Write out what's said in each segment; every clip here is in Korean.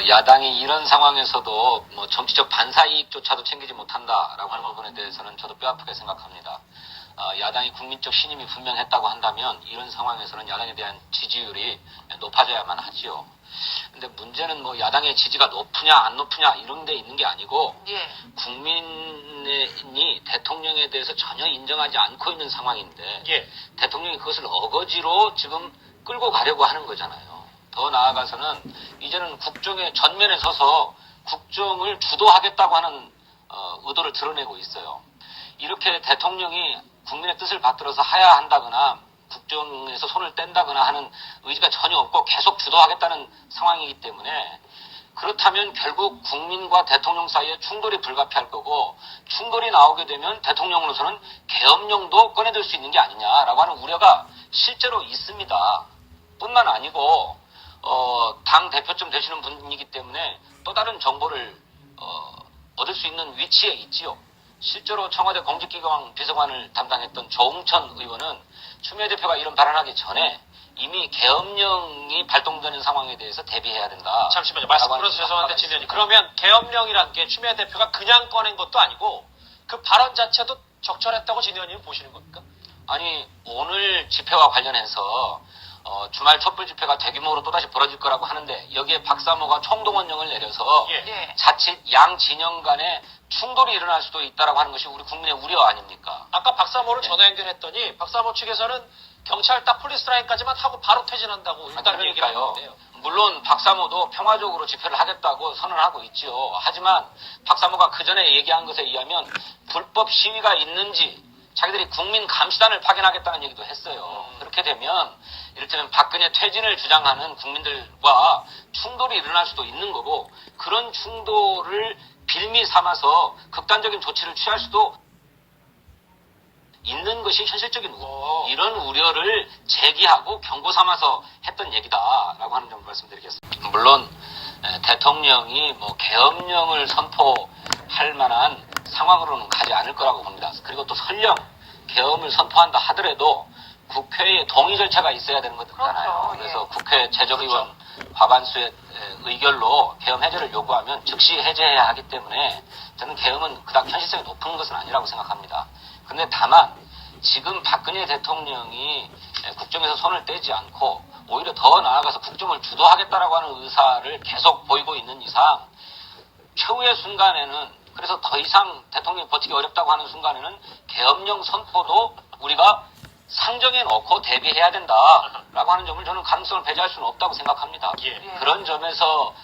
야당이 이런 상황에서도 뭐 정치적 반사 이익조차도 챙기지 못한다라고 하는 부분에 대해서는 저도 뼈아프게 생각합니다. 야당이 국민적 신임이 분명했다고 한다면 이런 상황에서는 야당에 대한 지지율이 높아져야만 하지요. 근데 문제는 뭐 야당의 지지가 높으냐 안 높으냐 이런 데 있는 게 아니고 국민이 대통령에 대해서 전혀 인정하지 않고 있는 상황인데 대통령이 그것을 어거지로 지금 끌고 가려고 하는 거잖아요. 더 나아가서는 이제는 국정의 전면에 서서 국정을 주도하겠다고 하는 의도를 드러내고 있어요. 이렇게 대통령이 국민의 뜻을 받들어서 하야한다거나 국정에서 손을 뗀다거나 하는 의지가 전혀 없고 계속 주도하겠다는 상황이기 때문에 그렇다면 결국 국민과 대통령 사이에 충돌이 불가피할 거고 충돌이 나오게 되면 대통령으로서는 계엄령도 꺼내들 수 있는 게 아니냐라고 하는 우려가 실제로 있습니다. 뿐만 아니고 당 대표쯤 되시는 분이기 때문에 또 다른 정보를 얻을 수 있는 위치에 있지요. 실제로 청와대 공직기강 비서관을 담당했던 조응천 의원은 추미애 대표가 이런 발언하기 전에 이미 계엄령이 발동되는 상황에 대해서 대비해야 된다. 잠시만요. 말씀 풀어서 죄송한데 진 의원님. 그러면 계엄령이란 게 추미애 대표가 그냥 꺼낸 것도 아니고 그 발언 자체도 적절했다고 진 의원님은 보시는 겁니까? 아니 오늘 집회와 관련해서 주말 촛불 집회가 대규모로 또다시 벌어질 거라고 하는데 여기에 박사모가 총동원령을 내려서 자칫 양 진영 간에 충돌이 일어날 수도 있다라고 하는 것이 우리 국민의 우려 아닙니까? 아까 박사모를 전화 연결했더니 박사모 측에서는 경찰 딱 폴리스라인까지만 하고 바로 퇴진한다고 일단 얘기를 하는데요. 물론 박사모도 평화적으로 집회를 하겠다고 선언하고 있지요. 하지만 박사모가 그 전에 얘기한 것에 의하면 불법 시위가 있는지 자기들이 국민 감시단을 파견하겠다는 얘기도 했어요. 그렇게 되면 이를테면 박근혜 퇴진을 주장하는 국민들과 충돌이 일어날 수도 있는 거고 그런 충돌을 빌미 삼아서 극단적인 조치를 취할 수도 있는 것이 현실적인 이런 우려를 제기하고 경고 삼아서 했던 얘기다라고 하는 점을 말씀드리겠습니다. 물론 대통령이 뭐 계엄령을 선포할 만한 상황으로는 가지 않을 거라고 봅니다. 그리고 또 설령 계엄을 선포한다 하더라도 국회의 동의 절차가 있어야 되는 거잖아요. 그래서 국회 제적의원 과반수의 의결로 계엄 해제를 요구하면 즉시 해제해야 하기 때문에 저는 계엄은 그닥 현실성이 높은 것은 아니라고 생각합니다. 그런데 다만 지금 박근혜 대통령이 국정에서 손을 떼지 않고 오히려 더 나아가서 국정을 주도하겠다라고 하는 의사를 계속 보이고 있는 이상 최후의 순간에는 그래서 더 이상 대통령이 버티기 어렵다고 하는 순간에는 계엄령 선포도 우리가 상정해 놓고 대비해야 된다라고 하는 점을 저는 가능성을 배제할 수는 없다고 생각합니다. 그런 점에서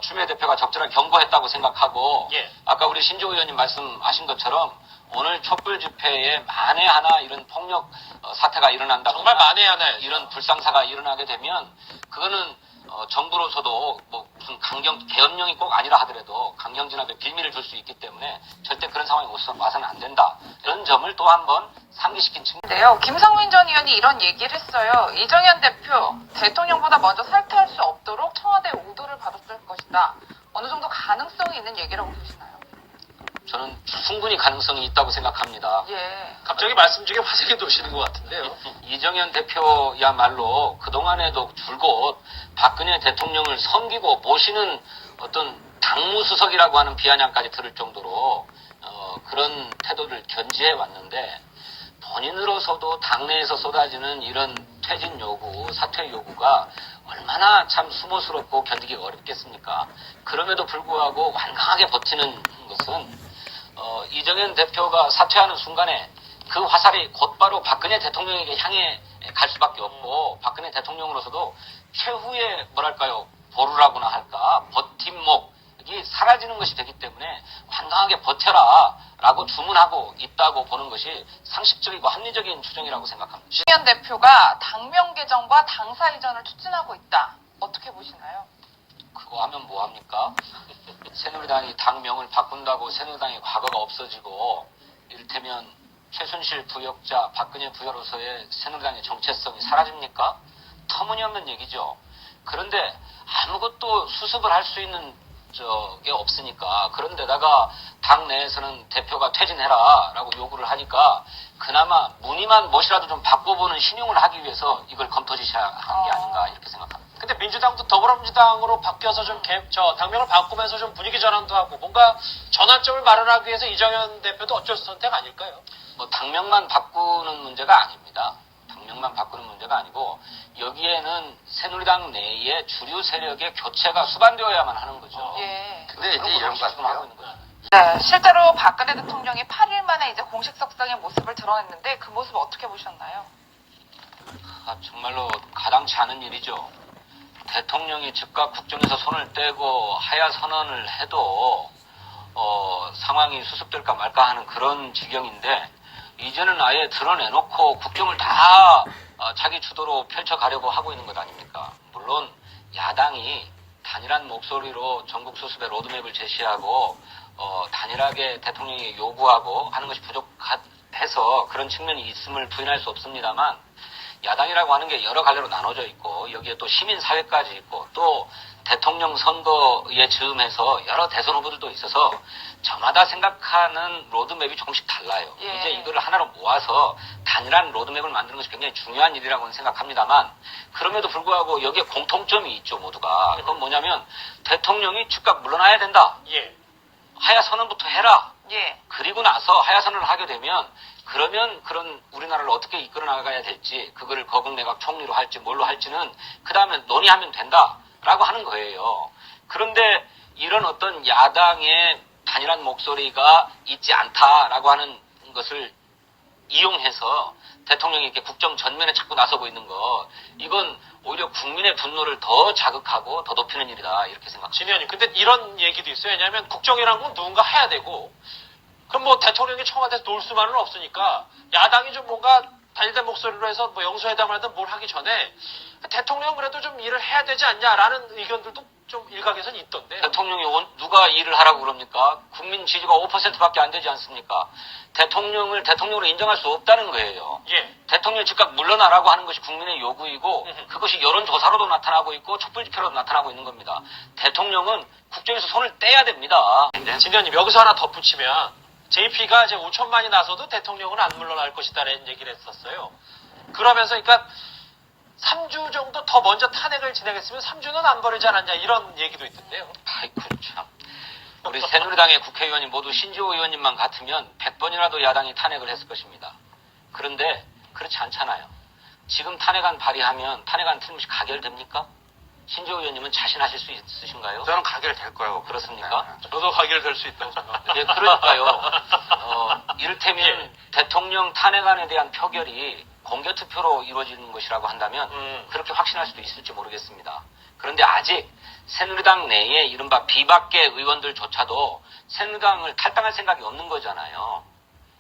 추미애 대표가 적절하게 경고했다고 생각하고 아까 우리 신조 의원님 말씀하신 것처럼 오늘 촛불 집회에 만에 하나 이런 폭력 사태가 일어난다거나 정말 만에 하나요. 이런 불상사가 일어나게 되면 그거는 정부로서도 뭐 무슨 계엄령이 꼭 아니라 하더라도 강경 진압에 빌미를 줄 수 있기 때문에 절대 그런 상황이 와서는 안 된다. 이런 점을 또 한번 상기시킨 측면인데요. 김성민 전 의원이 이런 얘기를 했어요. 이정현 대표, 대통령보다 먼저 사퇴할 수 없도록 청와대 오도를 받았을 것이다. 어느 정도 가능성이 있는 얘기라고 보시나요? 저는 충분히 가능성이 있다고 생각합니다. 갑자기 말씀 중에 화색이 도시는 것 같은데요. 이정현 대표야말로 그동안에도 줄곧 박근혜 대통령을 섬기고 모시는 어떤 당무수석이라고 하는 비아냥까지 들을 정도로 그런 태도를 견지해 왔는데 본인으로서도 당내에서 쏟아지는 이런 퇴진 요구, 사퇴 요구가 얼마나 참 수모스럽고 견디기 어렵겠습니까? 그럼에도 불구하고 완강하게 버티는 것은 이정현 대표가 사퇴하는 순간에 그 화살이 곧바로 박근혜 대통령에게 향해 갈 수밖에 없고 박근혜 대통령으로서도 최후의 뭐랄까요 보루라고나 할까 버팀목이 사라지는 것이 되기 때문에 완강하게 버텨라 라고 주문하고 있다고 보는 것이 상식적이고 합리적인 추정이라고 생각합니다. 이정현 대표가 당명 개정과 당사 이전을 추진하고 있다. 어떻게 보시나요? 그거 하면 뭐합니까? 새누리당이 당명을 바꾼다고 새누리당의 과거가 없어지고 이를테면 최순실 부역자 박근혜 부여로서의 새누리당의 정체성이 사라집니까? 터무니없는 얘기죠. 그런데 아무것도 수습을 할 수 있는 게 없으니까 그런데다가 당 내에서는 대표가 퇴진해라라고 요구를 하니까 그나마 문의만 무엇이라도 좀 바꿔보는 신용을 하기 위해서 이걸 검토지시한 게 아닌가 이렇게 생각합니다. 근데 민주당도 더불어민주당으로 바뀌어서 좀 당명을 바꾸면서 좀 분위기 전환도 하고 뭔가 전환점을 마련하기 위해서 이정현 대표도 어쩔 수 선택 아닐까요? 뭐 당명만 바꾸는 문제가 아닙니다. 당명만 바꾸는 문제가 아니고 여기에는 새누리당 내에 주류 세력의 교체가 수반되어야만 하는 거죠. 예. 근데 이제 그런 이런 것을 것 지금 하고 같아요. 있는 거죠. 네, 실제로 박근혜 대통령이 8일 만에 이제 공식 석상의 모습을 드러냈는데 그 모습 어떻게 보셨나요? 정말로 가당치 않은 일이죠. 대통령이 즉각 국정에서 손을 떼고 하야 선언을 해도 상황이 수습될까 말까 하는 그런 지경인데 이제는 아예 드러내놓고 국정을 다 자기 주도로 펼쳐가려고 하고 있는 것 아닙니까? 물론 야당이 단일한 목소리로 전국 수습의 로드맵을 제시하고 단일하게 대통령이 요구하고 하는 것이 부족해서 그런 측면이 있음을 부인할 수 없습니다만 야당이라고 하는 게 여러 갈래로 나눠져 있고 여기에 또 시민사회까지 있고 또 대통령 선거에 즈음해서 여러 대선 후보들도 있어서 저마다 생각하는 로드맵이 조금씩 달라요. 예. 이제 이거를 하나로 모아서 단일한 로드맵을 만드는 것이 굉장히 중요한 일이라고는 생각합니다만 그럼에도 불구하고 여기에 공통점이 있죠 모두가. 그건 뭐냐면 대통령이 즉각 물러나야 된다. 예. 하야 선언부터 해라. 예. 그리고 나서 하야 선언을 하게 되면 그러면 그런 우리나라를 어떻게 이끌어 나가야 될지 그거를 거국내각 총리로 할지 뭘로 할지는 그 다음에 논의하면 된다라고 하는 거예요. 그런데 이런 어떤 야당의 단일한 목소리가 있지 않다라고 하는 것을 이용해서 대통령이 이렇게 국정 전면에 자꾸 나서고 있는 거 이건 오히려 국민의 분노를 더 자극하고 더 높이는 일이다 이렇게 생각합니다. 진 의원님, 근데 이런 얘기도 있어요. 왜냐하면 국정이라는 건 누군가 해야 되고 그럼 뭐 대통령이 청와대에서 놓을 수만은 없으니까 야당이 좀 뭔가 단일된 목소리로 해서 뭐 영수회담을 하든 뭘 하기 전에 대통령은 그래도 좀 일을 해야 되지 않냐라는 의견들도 좀 일각에서는 있던데. 대통령이 누가 일을 하라고 그럽니까? 국민 지지가 5%밖에 안 되지 않습니까? 대통령을 대통령으로 인정할 수 없다는 거예요. 예. 대통령이 즉각 물러나라고 하는 것이 국민의 요구이고 음흠. 그것이 여론조사로도 나타나고 있고 촛불집회로도 나타나고 있는 겁니다. 대통령은 국정에서 손을 떼야 됩니다. 진 의원님, 여기서 하나 덧붙이면 JP가 이제 5천만이 나서도 대통령은 안 물러날 것이다라는 얘기를 했었어요. 그러면서 그러니까 3주 정도 더 먼저 탄핵을 진행했으면 3주는 안 벌이지 않았냐 이런 얘기도 있던데요. 아이고 참. 우리 새누리당의 국회의원이 모두 신지호 의원님만 같으면 100번이라도 야당이 탄핵을 했을 것입니다. 그런데 그렇지 않잖아요. 지금 탄핵안 발의하면 탄핵안 틀림없이 가결됩니까? 신지호 의원님은 자신하실 수 있으신가요? 저는 가결될 거라고 그렇습니까? 저도 가결될 수 있다고 생각합니다. 예, 그러니까요. 이를테면 예. 대통령 탄핵안에 대한 표결이 공개투표로 이루어지는 것이라고 한다면 그렇게 확신할 수도 있을지 모르겠습니다. 그런데 아직 새누리당 내에 이른바 비박계 의원들조차도 새누리당을 탈당할 생각이 없는 거잖아요.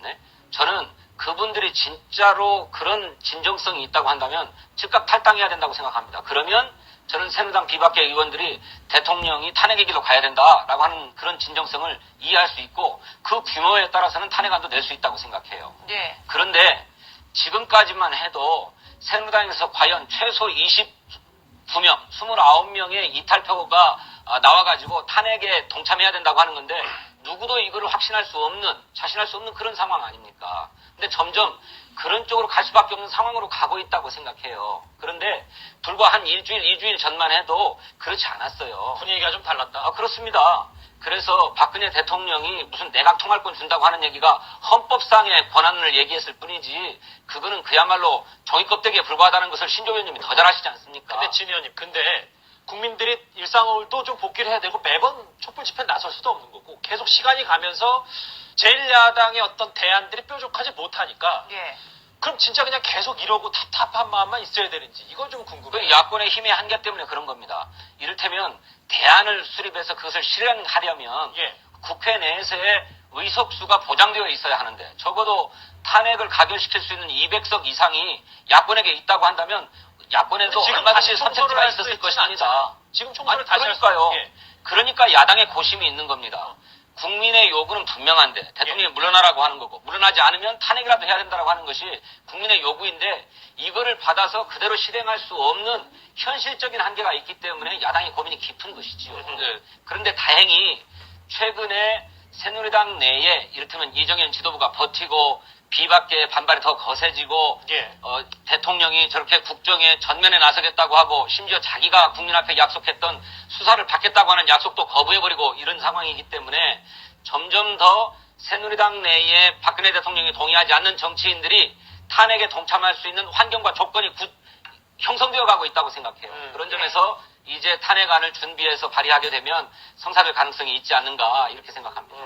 네? 저는 그분들이 진짜로 그런 진정성이 있다고 한다면 즉각 탈당해야 된다고 생각합니다. 그러면 저는 새누리당 비박계 의원들이 대통령이 탄핵의 길로 가야 된다라고 하는 그런 진정성을 이해할 수 있고 그 규모에 따라서는 탄핵안도 낼 수 있다고 생각해요. 예. 그런데 지금까지만 해도 새누리당에서 과연 최소 29명, 29명의 이탈표가 나와가지고 탄핵에 동참해야 된다고 하는 건데 누구도 이거를 확신할 수 없는, 자신할 수 없는 그런 상황 아닙니까? 근데 점점 그런 쪽으로 갈 수밖에 없는 상황으로 가고 있다고 생각해요. 그런데 불과 한 일주일, 2주일 전만 해도 그렇지 않았어요. 분위기가 좀 달랐다. 그렇습니다. 그래서 박근혜 대통령이 무슨 내각 통할권 준다고 하는 얘기가 헌법상의 권한을 얘기했을 뿐이지 그거는 그야말로 종이 껍데기에 불과하다는 것을 신조 의원님이 더 잘 아시지 않습니까? 근데 진 의원님, 근데 국민들이 일상을도 좀 복귀를 해야 되고 매번 촛불 집회에 나설 수도 없는 거고 계속 시간이 가면서 제1야당의 어떤 대안들이 뾰족하지 못하니까 예. 그럼 진짜 그냥 계속 이러고 답답한 마음만 있어야 되는지 이건 좀 그 궁금해요. 야권의 힘의 한계 때문에 그런 겁니다. 이를테면 대안을 수립해서 그것을 실행하려면 예. 국회 내에서의 의석수가 보장되어 있어야 하는데 적어도 탄핵을 가결시킬 수 있는 200석 이상이 야권에게 있다고 한다면 야권에도 지금 얼마든지 다시 선택지가 총선을 있었을 할수 것입니다. 있지는 않잖아요. 지금 총선을 아니, 다시 할 수- 그러니까요. 예. 그러니까 야당의 고심이 있는 겁니다. 국민의 요구는 분명한데 대통령이 물러나라고 하는 거고 물러나지 않으면 탄핵이라도 해야 된다고 하는 것이 국민의 요구인데 이거를 받아서 그대로 실행할 수 없는 현실적인 한계가 있기 때문에 야당의 고민이 깊은 것이지요. 그런데 다행히 최근에 새누리당 내에 이를테면 이정현 지도부가 버티고 비박계의 반발이 더 거세지고 예. 대통령이 저렇게 국정에 전면에 나서겠다고 하고 심지어 자기가 국민 앞에 약속했던 수사를 받겠다고 하는 약속도 거부해버리고 이런 상황이기 때문에 점점 더 새누리당 내에 박근혜 대통령이 동의하지 않는 정치인들이 탄핵에 동참할 수 있는 환경과 조건이 형성되어 가고 있다고 생각해요. 그런 점에서 이제 탄핵안을 준비해서 발의하게 되면 성사될 가능성이 있지 않는가 이렇게 생각합니다.